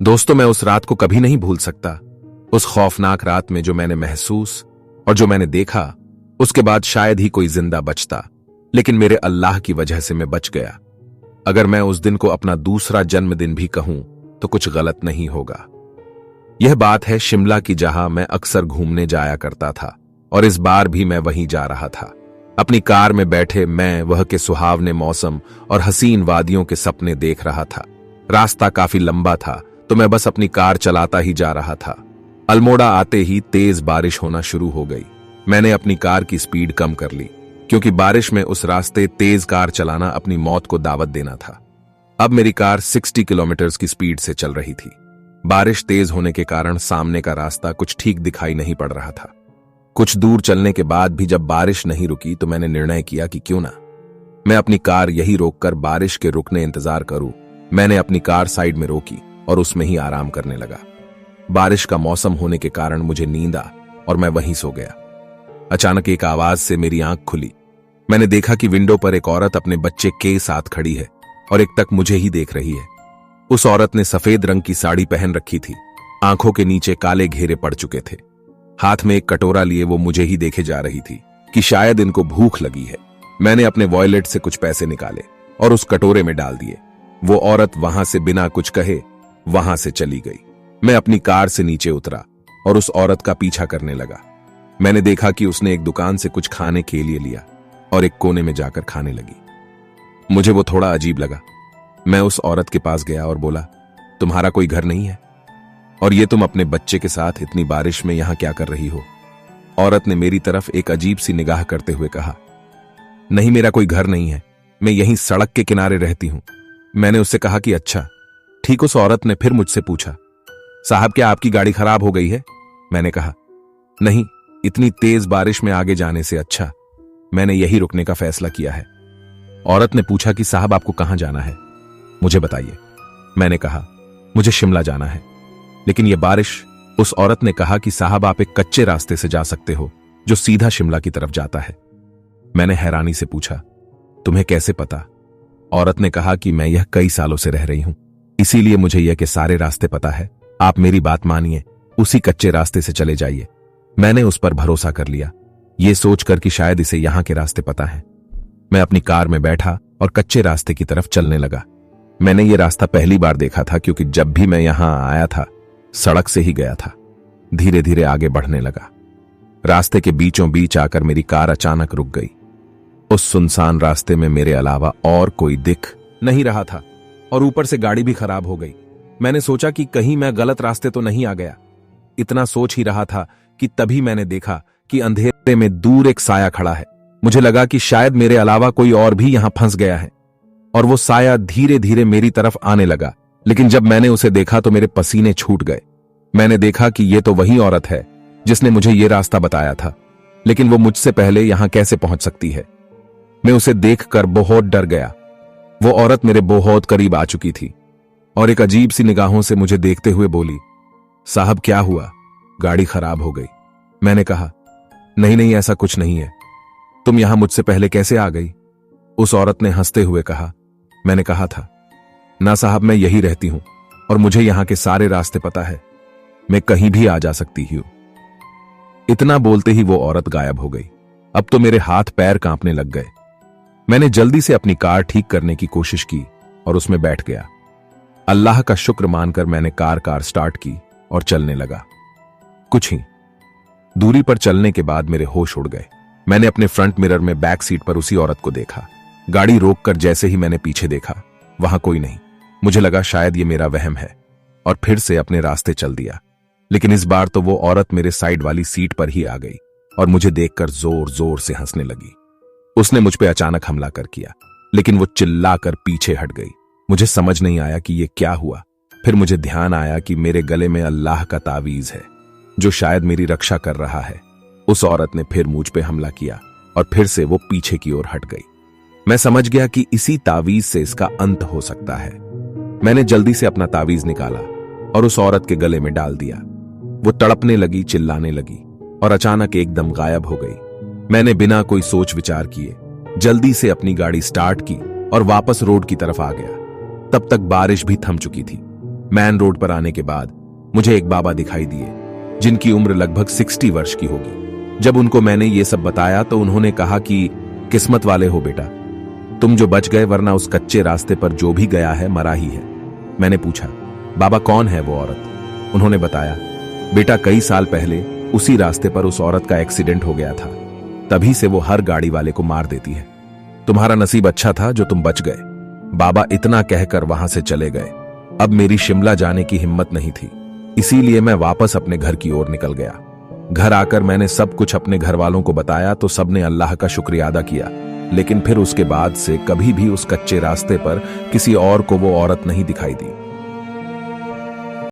दोस्तों, मैं उस रात को कभी नहीं भूल सकता। उस खौफनाक रात में जो मैंने महसूस और जो मैंने देखा, उसके बाद शायद ही कोई जिंदा बचता, लेकिन मेरे अल्लाह की वजह से मैं बच गया। अगर मैं उस दिन को अपना दूसरा जन्मदिन भी कहूं तो कुछ गलत नहीं होगा। यह बात है शिमला की, जहां मैं अक्सर घूमने जाया करता था, और इस बार भी मैं वहीं जा रहा था। अपनी कार में बैठे मैं वह के सुहावने मौसम और हसीन वादियों के सपने देख रहा था। रास्ता काफी लंबा था, तो मैं बस अपनी कार चलाता ही जा रहा था। अल्मोड़ा आते ही तेज बारिश होना शुरू हो गई। मैंने अपनी कार की स्पीड कम कर ली, क्योंकि बारिश में उस रास्ते तेज कार चलाना अपनी मौत को दावत देना था। अब मेरी कार 60 किलोमीटर की स्पीड से चल रही थी। बारिश तेज होने के कारण सामने का रास्ता कुछ ठीक दिखाई नहीं पड़ रहा था। कुछ दूर चलने के बाद भी जब बारिश नहीं रुकी तो मैंने निर्णय किया कि क्यों ना मैं अपनी कार यही रोककर बारिश के रुकने इंतजार करूं। मैंने अपनी कार साइड में रोकी और उसमें ही आराम करने लगा। बारिश का मौसम होने के कारण मुझे नींद आ और मैं वहीं सो गया। अचानक एक आवाज से मेरी आंख खुली। मैंने देखा कि विंडो पर एक औरत अपने बच्चे के साथ खड़ी है और एक तक मुझे ही देख रही है। उस औरत ने सफेद रंग की साड़ी पहन रखी थी। आंखों के नीचे काले घेरे पड़ चुके थे। हाथ में एक कटोरा लिए वो मुझे ही देखे जा रही थी कि शायद इनको भूख लगी है। मैंने अपने वॉलेट से कुछ पैसे निकाले और उस कटोरे में डाल दिए। वो औरत वहां से बिना कुछ कहे वहां से चली गई। मैं अपनी कार से नीचे उतरा और उस औरत का पीछा करने लगा। मैंने देखा कि उसने एक दुकान से कुछ खाने के लिए लिया और एक कोने में जाकर खाने लगी। मुझे वो थोड़ा अजीब लगा। मैं उस औरत के पास गया और बोला, तुम्हारा कोई घर नहीं है? और ये तुम अपने बच्चे के साथ इतनी बारिश में यहां क्या कर रही हो? औरत ने मेरी तरफ एक अजीब सी निगाह करते हुए कहा, नहीं, मेरा कोई घर नहीं है, मैं यहीं सड़क के किनारे रहती हूं। मैंने उससे कहा कि अच्छा। ठीक उस औरत ने फिर मुझसे पूछा, साहब क्या आपकी गाड़ी खराब हो गई है? मैंने कहा, नहीं, इतनी तेज बारिश में आगे जाने से अच्छा मैंने यही रुकने का फैसला किया है। औरत ने पूछा कि साहब आपको कहां जाना है, मुझे बताइए। मैंने कहा, मुझे शिमला जाना है। लेकिन यह बारिश। उस औरत ने कहा कि साहब आप एक कच्चे रास्ते से जा सकते हो जो सीधा शिमला की तरफ जाता है। मैंने हैरानी से पूछा, तुम्हें कैसे पता? औरत ने कहा कि मैं यह कई सालों से रह रही हूं, इसीलिए मुझे यह के सारे रास्ते पता है। आप मेरी बात मानिए, उसी कच्चे रास्ते से चले जाइए। मैंने उस पर भरोसा कर लिया, ये सोचकर कि शायद इसे यहां के रास्ते पता है। मैं अपनी कार में बैठा और कच्चे रास्ते की तरफ चलने लगा। मैंने ये रास्ता पहली बार देखा था, क्योंकि जब भी मैं यहां आया था सड़क से ही गया था। धीरे धीरे आगे बढ़ने लगा। रास्ते के बीचों बीच आकर मेरी कार अचानक रुक गई। उस सुनसान रास्ते में मेरे अलावा और कोई दिख नहीं रहा था, और ऊपर से गाड़ी भी खराब हो गई। मैंने सोचा कि कहीं मैं गलत रास्ते तो नहीं आ गया। इतना सोच ही रहा था कि तभी मैंने देखा कि अंधेरे में दूर एक साया खड़ा है। मुझे लगा कि शायद मेरे अलावा कोई और भी यहां फंस गया है, और वो साया धीरे धीरे मेरी तरफ आने लगा। लेकिन जब मैंने उसे देखा तो मेरे पसीने छूट गए। मैंने देखा कि ये तो वही औरत है जिसने मुझे ये रास्ता बताया था, लेकिन वो मुझसे पहले यहां कैसे पहुंच सकती है? मैं उसे देखकर बहुत डर गया। वो औरत मेरे बहुत करीब आ चुकी थी और एक अजीब सी निगाहों से मुझे देखते हुए बोली, साहब क्या हुआ, गाड़ी खराब हो गई? मैंने कहा, नहीं नहीं, ऐसा कुछ नहीं है। तुम यहां मुझसे पहले कैसे आ गई? उस औरत ने हंसते हुए कहा, मैंने कहा था ना साहब, मैं यही रहती हूं और मुझे यहां के सारे रास्ते पता है। मैं कहीं भी आ जा सकती हूं। इतना बोलते ही वो औरत गायब हो गई। अब तो मेरे हाथ पैर कांपने लग गए। मैंने जल्दी से अपनी कार ठीक करने की कोशिश की और उसमें बैठ गया। अल्लाह का शुक्र मानकर मैंने कार स्टार्ट की और चलने लगा। कुछ ही दूरी पर चलने के बाद मेरे होश उड़ गए। मैंने अपने फ्रंट मिरर में बैक सीट पर उसी औरत को देखा। गाड़ी रोककर जैसे ही मैंने पीछे देखा, वहां कोई नहीं। मुझे लगा शायद ये मेरा वहम है, और फिर से अपने रास्ते चल दिया। लेकिन इस बार तो वो औरत मेरे साइड वाली सीट पर ही आ गई और मुझे देखकर जोर जोर से हंसने लगी। उसने मुझ पे अचानक हमला कर किया, लेकिन वो चिल्लाकर पीछे हट गई। मुझे समझ नहीं आया कि ये क्या हुआ। फिर मुझे ध्यान आया कि मेरे गले में अल्लाह का तावीज है, जो शायद मेरी रक्षा कर रहा है। उस औरत ने फिर मुझ पे हमला किया और फिर से वो पीछे की ओर हट गई। मैं समझ गया कि इसी तावीज से इसका अंत हो सकता है। मैंने जल्दी से अपना तावीज निकाला और उस औरत के गले में डाल दिया। वो तड़पने लगी, चिल्लाने लगी और अचानक एकदम गायब हो गई। मैंने बिना कोई सोच विचार किए जल्दी से अपनी गाड़ी स्टार्ट की और वापस रोड की तरफ आ गया। तब तक बारिश भी थम चुकी थी। मैन रोड पर आने के बाद मुझे एक बाबा दिखाई दिए जिनकी उम्र लगभग 60 वर्ष की होगी। जब उनको मैंने ये सब बताया तो उन्होंने कहा कि किस्मत वाले हो बेटा, तुम जो बच गए, वरना उस कच्चे रास्ते पर जो भी गया है मरा ही है। मैंने पूछा, बाबा कौन है वो औरत? उन्होंने बताया, बेटा कई साल पहले उसी रास्ते पर उस औरत का एक्सीडेंट हो गया था, तभी से वो हर गाड़ी वाले को मार देती है। तुम्हारा नसीब अच्छा था जो तुम बच गए। बाबा इतना कहकर वहां से चले गए। अब मेरी शिमला जाने की हिम्मत नहीं थी, इसीलिए मैं वापस अपने घर की ओर निकल गया। घर आकर मैंने सब कुछ अपने घर वालों को बताया तो सबने अल्लाह का शुक्रिया अदा किया, लेकिन फिर उसके बाद से कभी भी उस कच्चे रास्ते पर किसी और को वो औरत नहीं दिखाई दी।